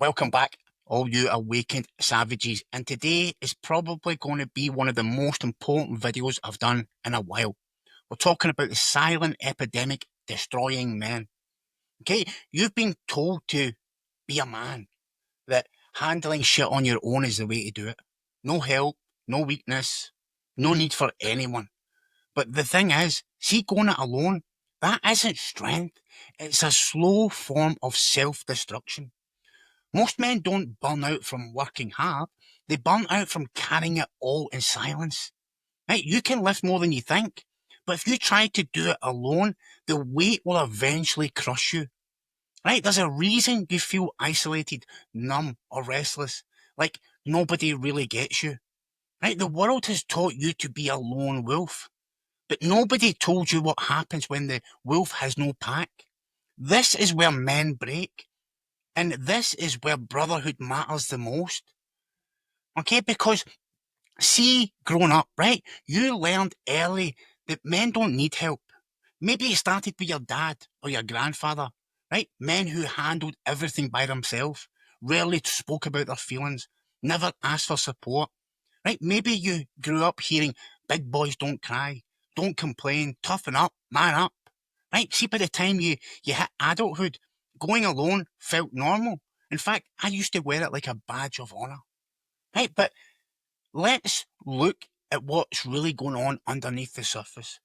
Welcome back, all you awakened savages, and today is probably going to be one of the most important videos I've done in a while. We're talking about the silent epidemic destroying men. Okay, you've been told to be a man, that handling shit on your own is the way to do it. No help, no weakness, no need for anyone. But the thing is, see, going it alone, that isn't strength. It's a slow form of self-destruction. Most men don't burn out from working hard, they burn out from carrying it all in silence. Right? You can lift more than you think, but if you try to do it alone, the weight will eventually crush you. Right? There's a reason you feel isolated, numb, or restless, like nobody really gets you. Right? The world has taught you to be a lone wolf, but nobody told you what happens when the wolf has no pack. This is where men break. And this is where brotherhood matters the most. Okay, because see, growing up, right, you learned early that men don't need help. Maybe it started with your dad or your grandfather, right? Men who handled everything by themselves, rarely spoke about their feelings, never asked for support, right? Maybe you grew up hearing big boys don't cry, don't complain, toughen up, man up, right? See, by the time you hit adulthood, going alone felt normal. In fact, I used to wear it like a badge of honour, right? But let's look at what's really going on underneath the surface,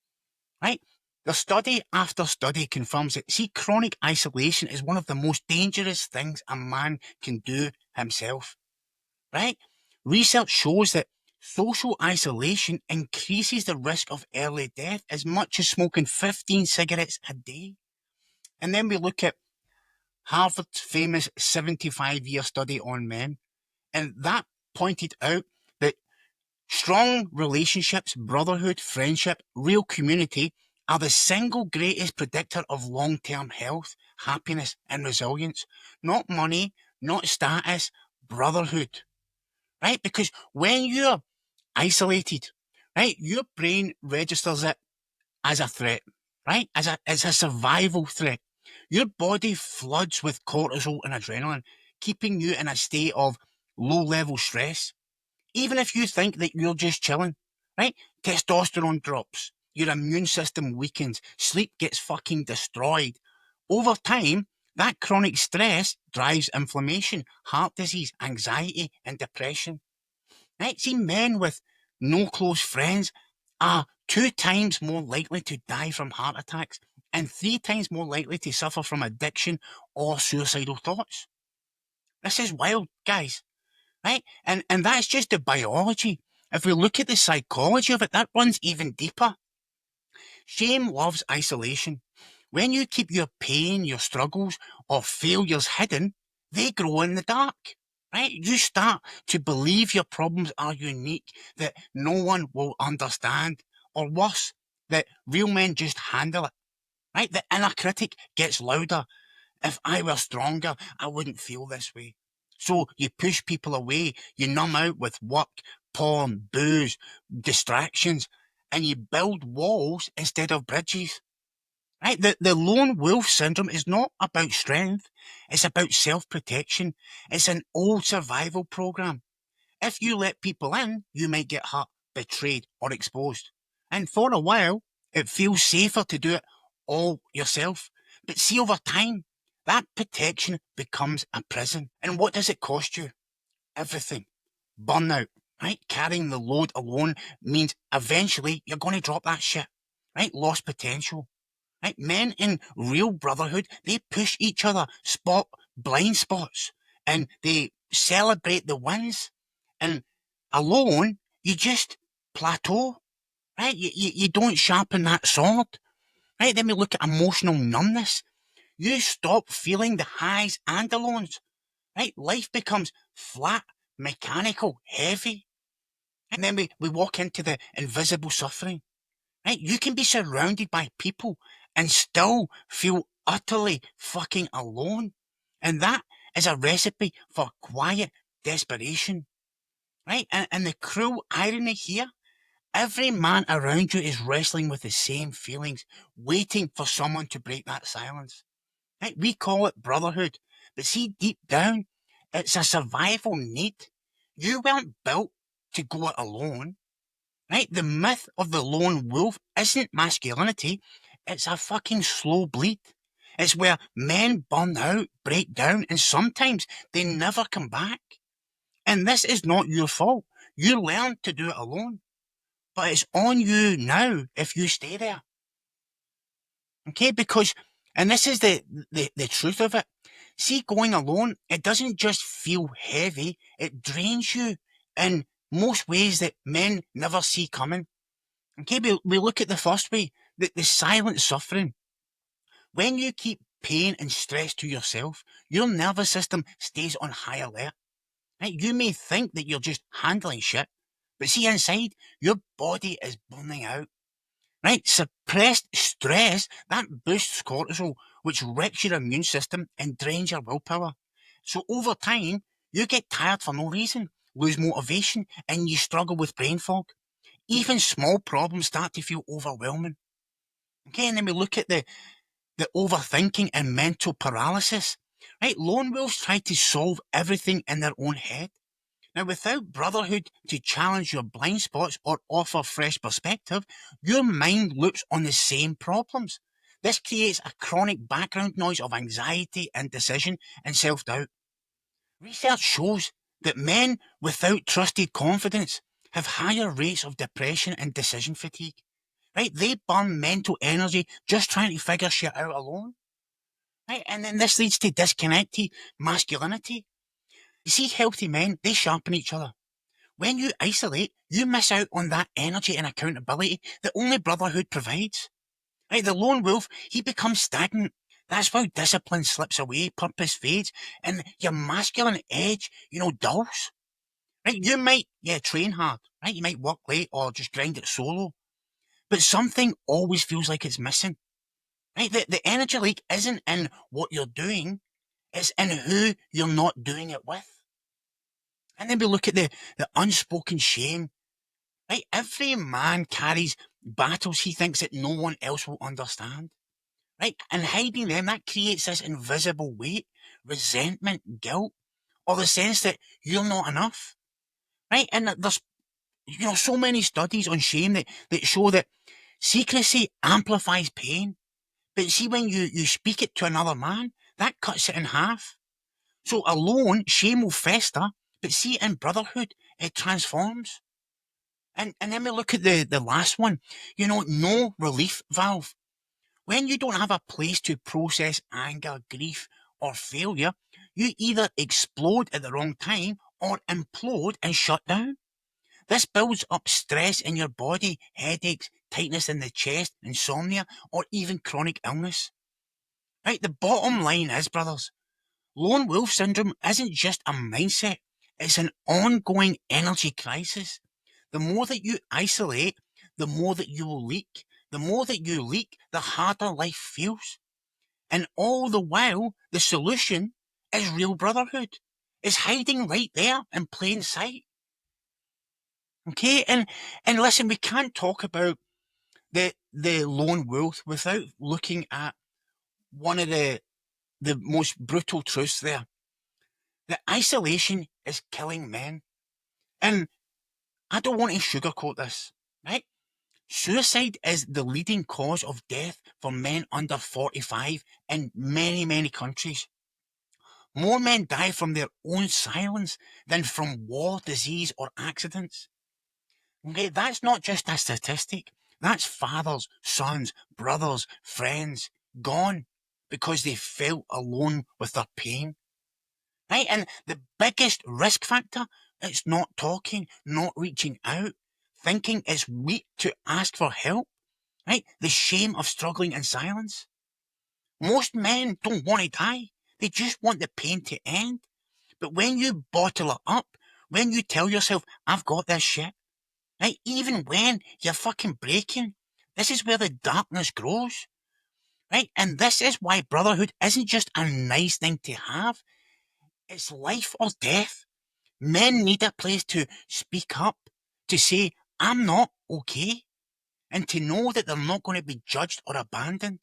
right? The study after study confirms that, see, chronic isolation is one of the most dangerous things a man can do himself, right? Research shows that social isolation increases the risk of early death as much as smoking 15 cigarettes a day. And then we look at Harvard's famous 75-year study on men, and that pointed out that strong relationships, brotherhood, friendship, real community are the single greatest predictor of long-term health, happiness, and resilience. Not money, not status, brotherhood, right? Because when you're isolated, right, your brain registers it as a threat, right? As a survival threat. Your body floods with cortisol and adrenaline, keeping you in a state of low-level stress. Even if you think that you're just chilling, right? Testosterone drops, your immune system weakens, sleep gets fucking destroyed. Over time, that chronic stress drives inflammation, heart disease, anxiety, and depression. Right? See, men with no close friends are 2 times more likely to die from heart attacks and 3 times more likely to suffer from addiction or suicidal thoughts. This is wild, guys, right? And that's just the biology. If we look at the psychology of it, that runs even deeper. Shame loves isolation. When you keep your pain, your struggles, or failures hidden, they grow in the dark, right? You start to believe your problems are unique, that no one will understand, or worse, that real men just handle it, right? The inner critic gets louder. If I were stronger, I wouldn't feel this way. So you push people away, you numb out with work, porn, booze, distractions, and you build walls instead of bridges. Right? The lone wolf syndrome is not about strength, it's about self protection. It's an old survival program. If you let people in, you might get hurt, betrayed, or exposed. And for a while, it feels safer to do it all yourself. But see, over time, that protection becomes a prison. And what does it cost you? Everything. Burnout, right? Carrying the load alone means eventually you're going to drop that shit, right? Lost potential. Right? Men in real brotherhood, they push each other, spot blind spots, and they celebrate the wins. And alone, you just plateau, right? You don't sharpen that sword, right? Then we look at emotional numbness. You stop feeling the highs and the lows, right? Life becomes flat, mechanical, heavy. And then we walk into the invisible suffering, right? You can be surrounded by people and still feel utterly fucking alone. And that is a recipe for quiet desperation, right? And the cruel irony here, every man around you is wrestling with the same feelings, waiting for someone to break that silence. Right? We call it brotherhood, but see, deep down, It's a survival need. You weren't built to go it alone, right? The myth of the lone wolf isn't masculinity. It's a fucking slow bleed. It's where men burn out, break down, and sometimes they never come back. And this is not your fault. You learned to do it alone. But it's on you now if you stay there. Okay, because, and this is the truth of it. See, going alone, it doesn't just feel heavy, it drains you in most ways that men never see coming. Okay, we look at the first way, the silent suffering. When you keep pain and stress to yourself, your nervous system stays on high alert. Right? You may think that you're just handling shit, but see inside, your body is burning out. Right? Suppressed stress, that boosts cortisol, which wrecks your immune system and drains your willpower. So over time, you get tired for no reason, lose motivation, and you struggle with brain fog. Even small problems start to feel overwhelming. Okay, and then we look at the overthinking and mental paralysis. Right? Lone wolves try to solve everything in their own head. Now, without Brotherhood to challenge your blind spots or offer fresh perspective, your mind loops on the same problems. This creates a chronic background noise of anxiety, indecision, and self-doubt. Research shows that men without trusted confidence have higher rates of depression and decision fatigue. Right? They burn mental energy just trying to figure shit out alone. Right? And then this leads to disconnected masculinity. You see, healthy men, they sharpen each other. When you isolate, you miss out on that energy and accountability that only Brotherhood provides. Right, the lone wolf, he becomes stagnant. That's how discipline slips away, purpose fades, and your masculine edge, dulls. Right, you might, train hard. Right, you might work late or just grind it solo. But something always feels like it's missing. Right, the energy leak isn't in what you're doing, it's in who you're not doing it with. And then we look at the unspoken shame. Right? Every man carries battles he thinks that no one else will understand. Right? And hiding them, that creates this invisible weight, resentment, guilt, or the sense that you're not enough. Right? And there's so many studies on shame that show that secrecy amplifies pain. But see, when you speak it to another man, that cuts it in half. So alone, shame will fester, but see, in Brotherhood, it transforms. And then we look at the last one, no relief valve. When you don't have a place to process anger, grief, or failure, you either explode at the wrong time or implode and shut down. This builds up stress in your body, headaches, tightness in the chest, insomnia, or even chronic illness. Right, the bottom line is, brothers, lone wolf syndrome isn't just a mindset, it's an ongoing energy crisis. The more that you isolate, the more that you will leak. The more that you leak, the harder life feels. And all the while, the solution is real brotherhood. It's hiding right there in plain sight. Okay, and listen, we can't talk about the lone wolf without looking at one of the most brutal truths there. The isolation is killing men. And I don't want to sugarcoat this, right? Suicide is the leading cause of death for men under 45 in many, many countries. More men die from their own silence than from war, disease, or accidents. Okay, that's not just a statistic. That's fathers, sons, brothers, friends gone because they felt alone with their pain. Right? And the biggest risk factor, it's not talking, not reaching out, thinking it's weak to ask for help. Right? The shame of struggling in silence. Most men don't want to die. They just want the pain to end. But when you bottle it up, when you tell yourself, I've got this shit, right? Even when you're fucking breaking, this is where the darkness grows. Right? And this is why brotherhood isn't just a nice thing to have. It's life or death. Men need a place to speak up, to say, I'm not okay, and to know that they're not going to be judged or abandoned.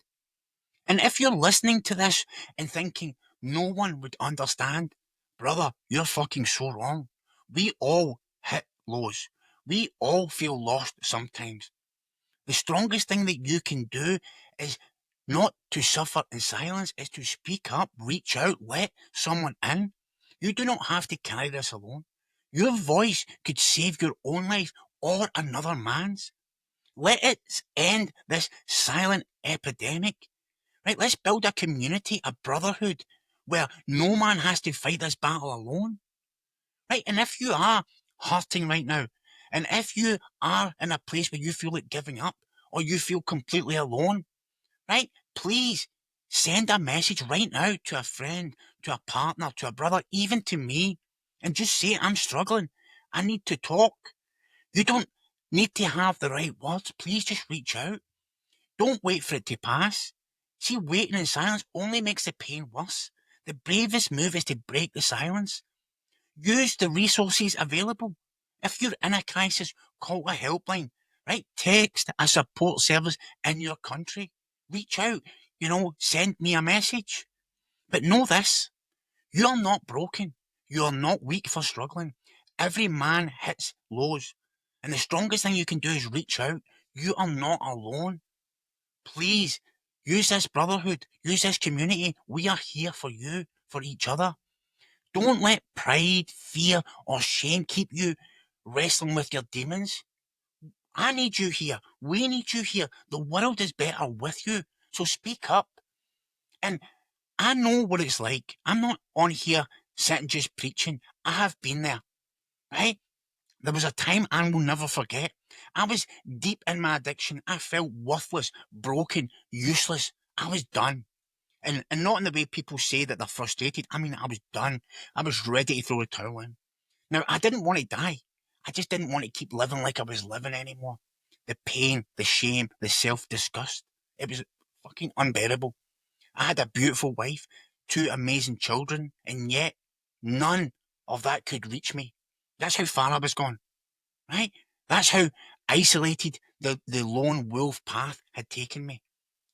And if you're listening to this and thinking no one would understand, Brother, you're fucking so wrong. We all hit lows. We all feel lost sometimes. The strongest thing that you can do is not to suffer in silence, is to speak up, reach out, let someone in. You do not have to carry this alone. Your voice could save your own life or another man's. Let it end this silent epidemic. Right? Let's build a community, a brotherhood, where no man has to fight this battle alone. Right? And if you are hurting right now, and if you are in a place where you feel like giving up, or you feel completely alone, right? Please send a message right now to a friend, to a partner, to a brother, even to me, and just say, I'm struggling. I need to talk. You don't need to have the right words. Please just reach out. Don't wait for it to pass. See, waiting in silence only makes the pain worse. The bravest move is to break the silence. Use the resources available. If you're in a crisis, call a helpline, right? Text a support service in your country. Reach out, send me a message. But know this, you're not broken. You're not weak for struggling. Every man hits lows. And the strongest thing you can do is reach out. You are not alone. Please use this brotherhood, use this community. We are here for you, for each other. Don't let pride, fear, or shame keep you wrestling with your demons. I need you here. We need you here. The world is better with you. So speak up. And I know what it's like. I'm not on here sitting just preaching. I have been there, right? There was a time I will never forget. I was deep in my addiction. I felt worthless, broken, useless. I was done. And not in the way people say that they're frustrated. I mean, I was done. I was ready to throw the towel in. Now, I didn't want to die. I just didn't want to keep living like I was living anymore. The pain, the shame, the self-disgust. It was fucking unbearable. I had a beautiful wife, two amazing children, and yet none of that could reach me. That's how far I was gone, right? That's how isolated the lone wolf path had taken me.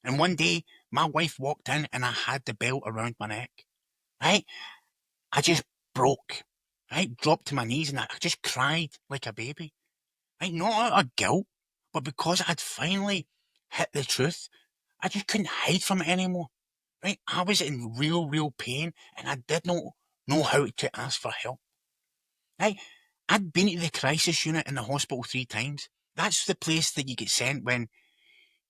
And one day, my wife walked in and I had the belt around my neck, right? I just broke, right? Dropped to my knees and I just cried like a baby, right? Not out of guilt, but because I had finally hit the truth. I just couldn't hide from it anymore, right? I was in real pain and I did not know how to ask for help, right? I'd been to the crisis unit in the hospital 3 times. That's the place that you get sent when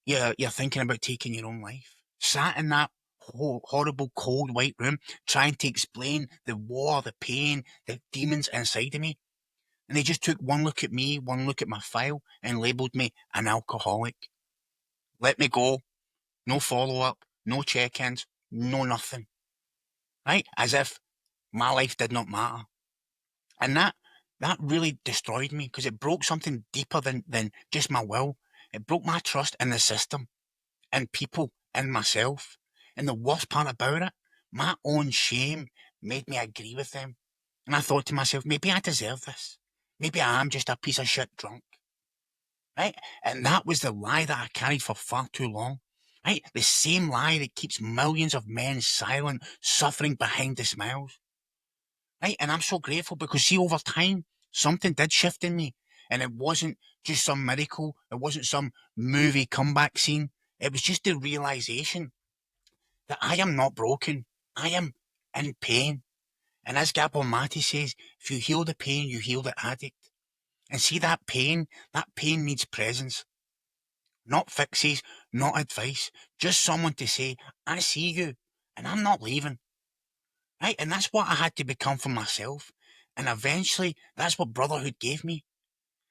you're thinking about taking your own life. Sat in that horrible cold white room trying to explain the war, the pain, the demons inside of me. And they just took one look at me, one look at my file, and labelled me an alcoholic. Let me go. No follow up, no check ins, no nothing. Right? As if my life did not matter. And that really destroyed me because it broke something deeper than just my will. It broke my trust in the system, in people, in myself. And the worst part about it, my own shame made me agree with them. And I thought to myself, maybe I deserve this. Maybe I am just a piece of shit drunk. Right? And that was the lie that I carried for far too long. Right? The same lie that keeps millions of men silent, suffering behind the smiles. Right? And I'm so grateful because, see, over time, something did shift in me. And it wasn't just some miracle, it wasn't some movie comeback scene. It was just the realization that I am not broken. I am in pain. And as Gabor Mate says, if you heal the pain, you heal the addict. And see, that pain needs presence. Not fixes, not advice. Just someone to say, I see you, and I'm not leaving. Right? And that's what I had to become for myself. And eventually, that's what Brotherhood gave me.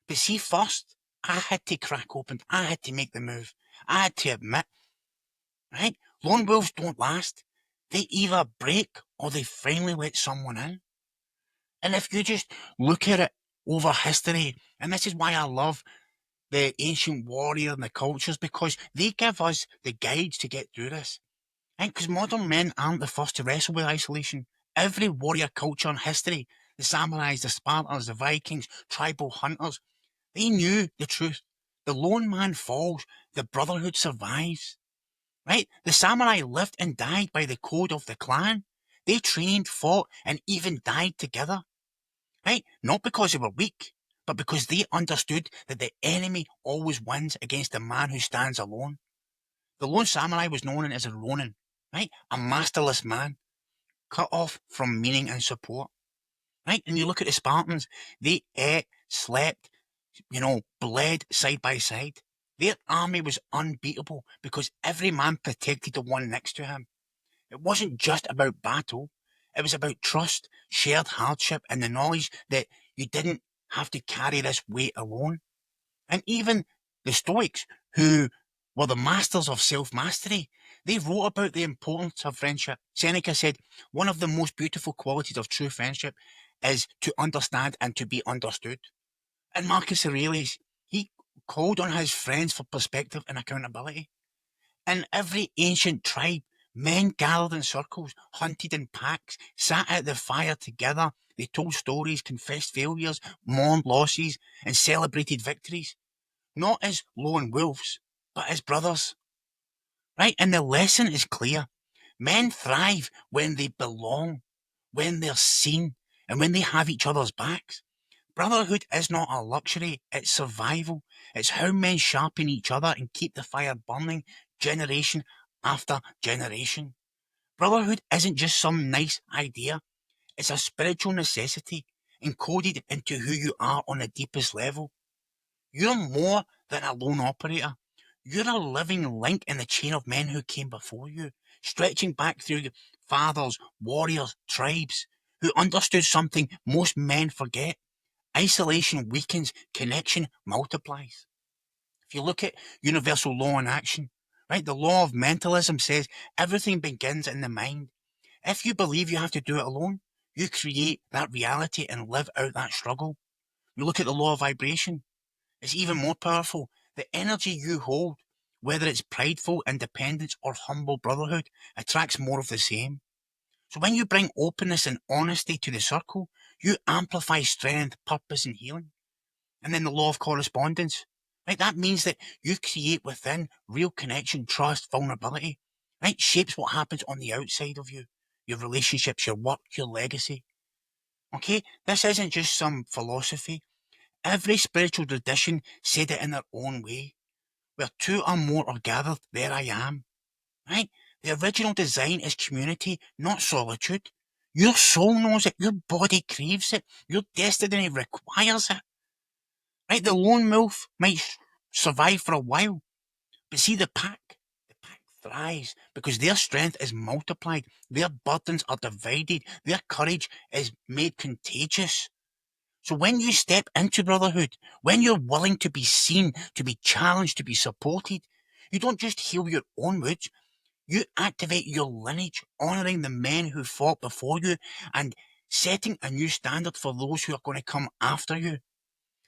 But see, first, I had to crack open. I had to make the move. I had to admit, right? Lone wolves don't last. They either break or they finally let someone in. And if you just look at it over history, and this is why I love the ancient warrior and the cultures, because they give us the guides to get through this. And because modern men aren't the first to wrestle with isolation. Every warrior culture in history, the samurais, the Spartans, the Vikings, tribal hunters, they knew the truth. The lone man falls, the brotherhood survives. Right? The samurai lived and died by the code of the clan. They trained, fought, and even died together, right? Not because they were weak, but because they understood that the enemy always wins against the man who stands alone. The lone samurai was known as a ronin, right? A masterless man, cut off from meaning and support, right? And you look at the Spartans, they ate, slept, bled side by side. Their army was unbeatable because every man protected the one next to him. It wasn't just about battle, it was about trust, shared hardship, and the knowledge that you didn't have to carry this weight alone. And even the Stoics, who were the masters of self mastery, they wrote about the importance of friendship. Seneca said, one of the most beautiful qualities of true friendship is to understand and to be understood. And Marcus Aurelius, he called on his friends for perspective and accountability. In every ancient tribe, men gathered in circles, hunted in packs, sat at the fire together. They told stories, confessed failures, mourned losses, and celebrated victories. Not as lone wolves, but as brothers. Right? And the lesson is clear. Men thrive when they belong, when they're seen, and when they have each other's backs. Brotherhood is not a luxury, it's survival. It's how men sharpen each other and keep the fire burning generation after generation. Brotherhood isn't just some nice idea, it's a spiritual necessity encoded into who you are on the deepest level. You're more than a lone operator. You're a living link in the chain of men who came before you, stretching back through the fathers, warriors, tribes, who understood something most men forget. Isolation weakens, connection multiplies. If you look at universal law in action, right, the law of mentalism says everything begins in the mind. If you believe you have to do it alone, you create that reality and live out that struggle. You look at the law of vibration, it's even more powerful. The energy you hold, whether it's prideful independence or humble brotherhood, attracts more of the same. So when you bring openness and honesty to the circle, you amplify strength, purpose, and healing. And then the law of correspondence, right? That means that you create within real connection, trust, vulnerability, right? Shapes what happens on the outside of you, your relationships, your work, your legacy. Okay? This isn't just some philosophy. Every spiritual tradition said it in their own way. Where two or more are gathered, there I am. Right? The original design is community, not solitude. Your soul knows it, your body craves it, your destiny requires it. Right? The lone wolf might survive for a while, but see the pack thrives because their strength is multiplied, their burdens are divided, their courage is made contagious. So when you step into brotherhood, when you're willing to be seen, to be challenged, to be supported, you don't just heal your own wounds, you activate your lineage, honouring the men who fought before you and setting a new standard for those who are going to come after you.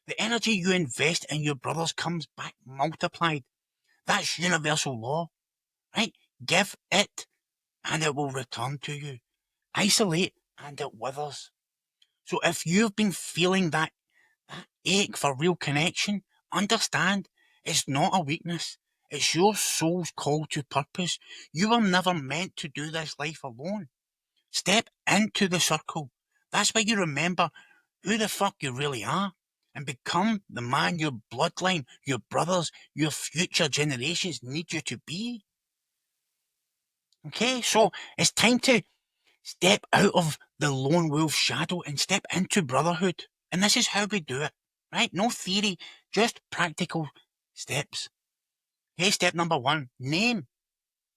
The energy you invest in your brothers comes back multiplied. That's universal law, right? Give it and it will return to you. Isolate and it withers. So if you've been feeling that ache for real connection, understand it's not a weakness. It's your soul's call to purpose. You were never meant to do this life alone. Step into the circle. That's where you remember who the fuck you really are and become the man your bloodline, your brothers, your future generations need you to be. Okay, so it's time to step out of the lone wolf shadow and step into brotherhood. And this is how we do it, right? No theory, just practical steps. Okay, step number one, name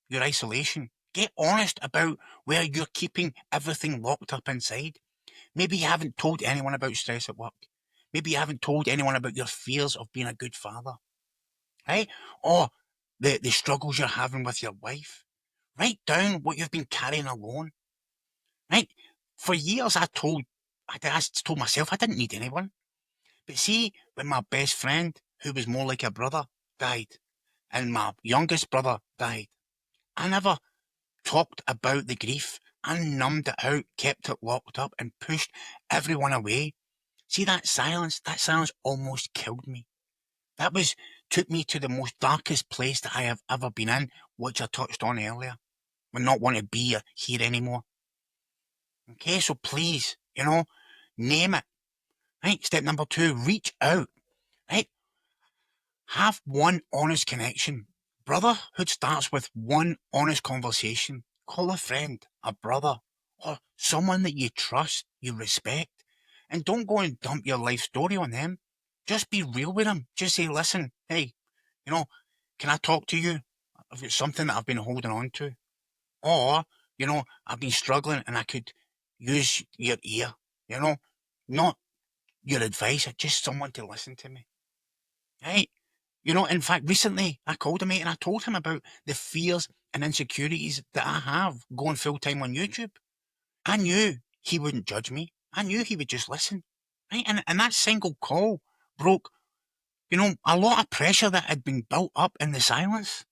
your isolation. Get honest about where you're keeping everything locked up inside. Maybe you haven't told anyone about stress at work. Maybe you haven't told anyone about your fears of being a good father, right? Or the struggles you're having with your wife. Write down what you've been carrying alone, right? For years, I told myself I didn't need anyone. But see, when my best friend, who was more like a brother, died, and my youngest brother died, I never talked about the grief. I numbed it out, kept it locked up, and pushed everyone away. See that silence almost killed me. That was took me to the most darkest place that I have ever been in, which I touched on earlier. When not want to be here anymore. Okay, so please, name it. Right? Step number 2, reach out. Right? Have one honest connection. Brotherhood starts with one honest conversation. Call a friend, a brother, or someone that you trust, you respect. And don't go and dump your life story on them. Just be real with them. Just say, listen, hey, you know, can I talk to you? I've got something that I've been holding on to. Or, I've been struggling and I could use your ear, not your advice, just someone to listen to me. Right? In fact, recently I called a mate and I told him about the fears and insecurities that I have going full time on YouTube. I knew he wouldn't judge me. I knew he would just listen. Right? And that single call broke, a lot of pressure that had been built up in the silence.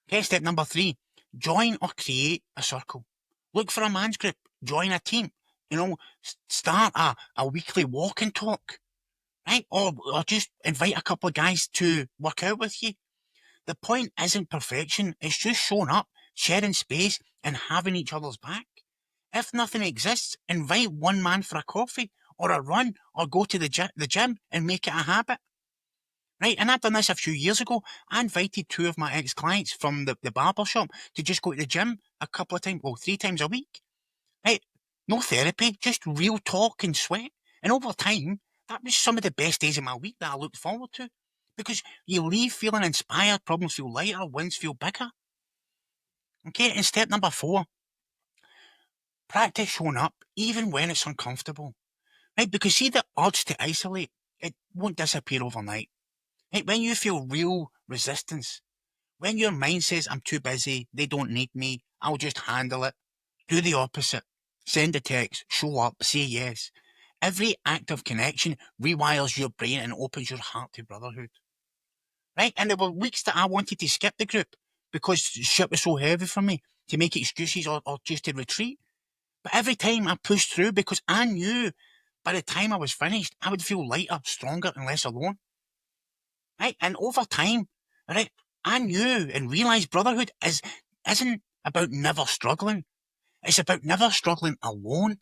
Okay, step number 3, join or create a circle. Look for a man's group, join a team, start a weekly walk and talk, right? Or just invite a couple of guys to work out with you. The point isn't perfection, it's just showing up, sharing space, and having each other's back. If nothing exists, invite one man for a coffee, or a run, or go to the gym and make it a habit. Right, and I've done this a few years ago. I invited 2 of my ex-clients from the barber shop to just go to the gym a couple of times, well, 3 times a week. Right, no therapy, just real talk and sweat. And over time, that was some of the best days of my week that I looked forward to. Because you leave feeling inspired, problems feel lighter, wins feel bigger. Okay, and step number 4, practice showing up even when it's uncomfortable. Right, because see, the urge to isolate, it won't disappear overnight. Right, when you feel real resistance, when your mind says, I'm too busy, they don't need me, I'll just handle it, do the opposite. Send a text, show up, say yes. Every act of connection rewires your brain and opens your heart to brotherhood. Right? And there were weeks that I wanted to skip the group because shit was so heavy for me, to make excuses or just to retreat. But every time I pushed through because I knew by the time I was finished, I would feel lighter, stronger, and less alone. Right? And over time, right, I knew and realised brotherhood isn't about never struggling. It's about never struggling alone.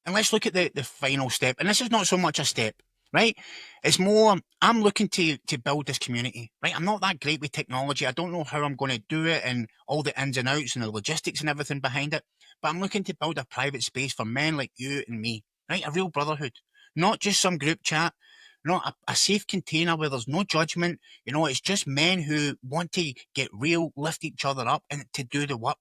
And let's look at the final step. And this is not so much a step, right? It's more, I'm looking to build this community, right? I'm not that great with technology. I don't know how I'm going to do it and all the ins and outs and the logistics and everything behind it. But I'm looking to build a private space for men like you and me, right? A real brotherhood, not just some group chat, not a safe container where there's no judgment. It's just men who want to get real, lift each other up and to do the work,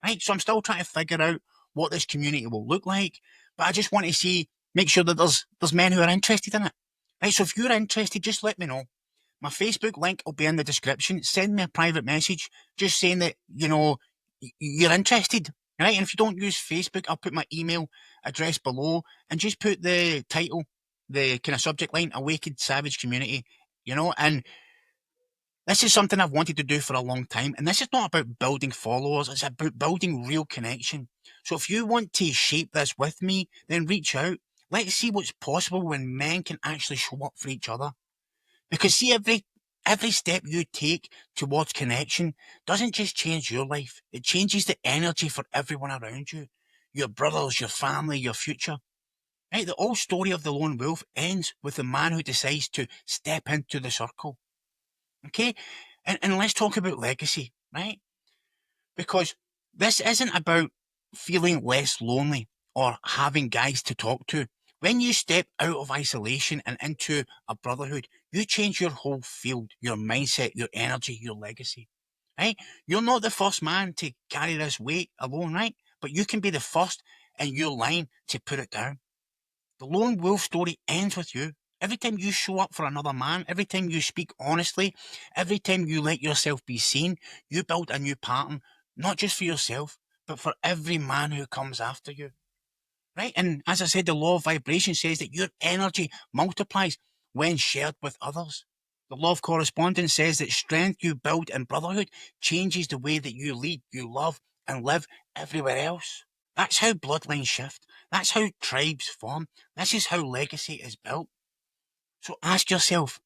right? So I'm still trying to figure out what this community will look like. But I just want to make sure that there's men who are interested in it. Right, so if you're interested, just let me know. My Facebook link will be in the description. Send me a private message just saying that, you're interested. Right, and if you don't use Facebook, I'll put my email address below and just put the title, the kind of subject line, Awakened Savage Community, and this is something I've wanted to do for a long time, and this is not about building followers, it's about building real connection. So if you want to shape this with me, then reach out. Let's see what's possible when men can actually show up for each other. Because see, every step you take towards connection doesn't just change your life, it changes the energy for everyone around you. Your brothers, your family, your future. Right? The old story of the lone wolf ends with the man who decides to step into the circle. Okay? And let's talk about legacy, right? Because this isn't about feeling less lonely or having guys to talk to. When you step out of isolation and into a brotherhood, you change your whole field, your mindset, your energy, your legacy, right? You're not the first man to carry this weight alone, right? But you can be the first in your line to put it down. The lone wolf story ends with you. Every time you show up for another man, every time you speak honestly, every time you let yourself be seen, you build a new pattern, not just for yourself, but for every man who comes after you. Right? And as I said, the law of vibration says that your energy multiplies when shared with others. The law of correspondence says that strength you build in brotherhood changes the way that you lead, you love, and live everywhere else. That's how bloodlines shift. That's how tribes form. This is how legacy is built. So ask yourself,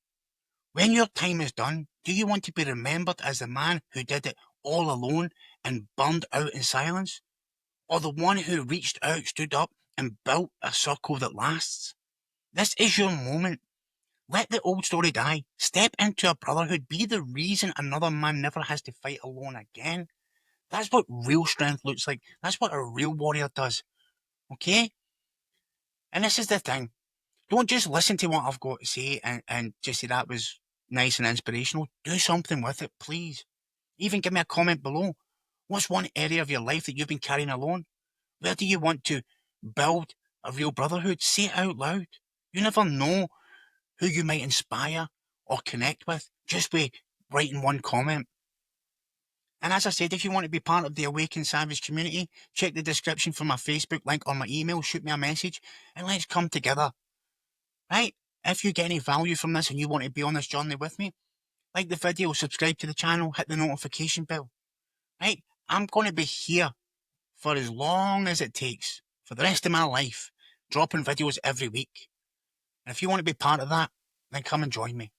when your time is done, do you want to be remembered as the man who did it all alone and burned out in silence? or the one who reached out, stood up, and built a circle that lasts? This is your moment. Let the old story die. Step into a brotherhood. Be the reason another man never has to fight alone again. That's what real strength looks like. That's what a real warrior does. Okay? And this is the thing. Don't just listen to what I've got to say and just say that was nice and inspirational. Do something with it, please. Even give me a comment below. What's one area of your life that you've been carrying alone? Where do you want to build a real brotherhood? Say it out loud. You never know who you might inspire or connect with just by writing one comment. And as I said, if you want to be part of the Awakened Savage community, check the description for my Facebook link or my email, shoot me a message, and let's come together. Right? If you get any value from this and you want to be on this journey with me, like the video, subscribe to the channel, hit the notification bell. Right? I'm going to be here for as long as it takes, for the rest of my life, dropping videos every week. And if you want to be part of that, then come and join me.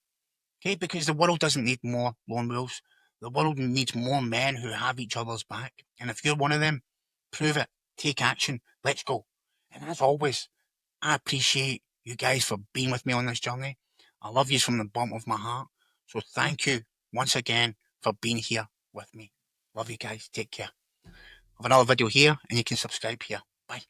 Okay? Because the world doesn't need more lone wolves. The world needs more men who have each other's back. And if you're one of them, prove it. Take action. Let's go. And as always, I appreciate you guys for being with me on this journey. I love you from the bottom of my heart. So thank you once again for being here with me. Love you guys. Take care. I have another video here and you can subscribe here. Bye.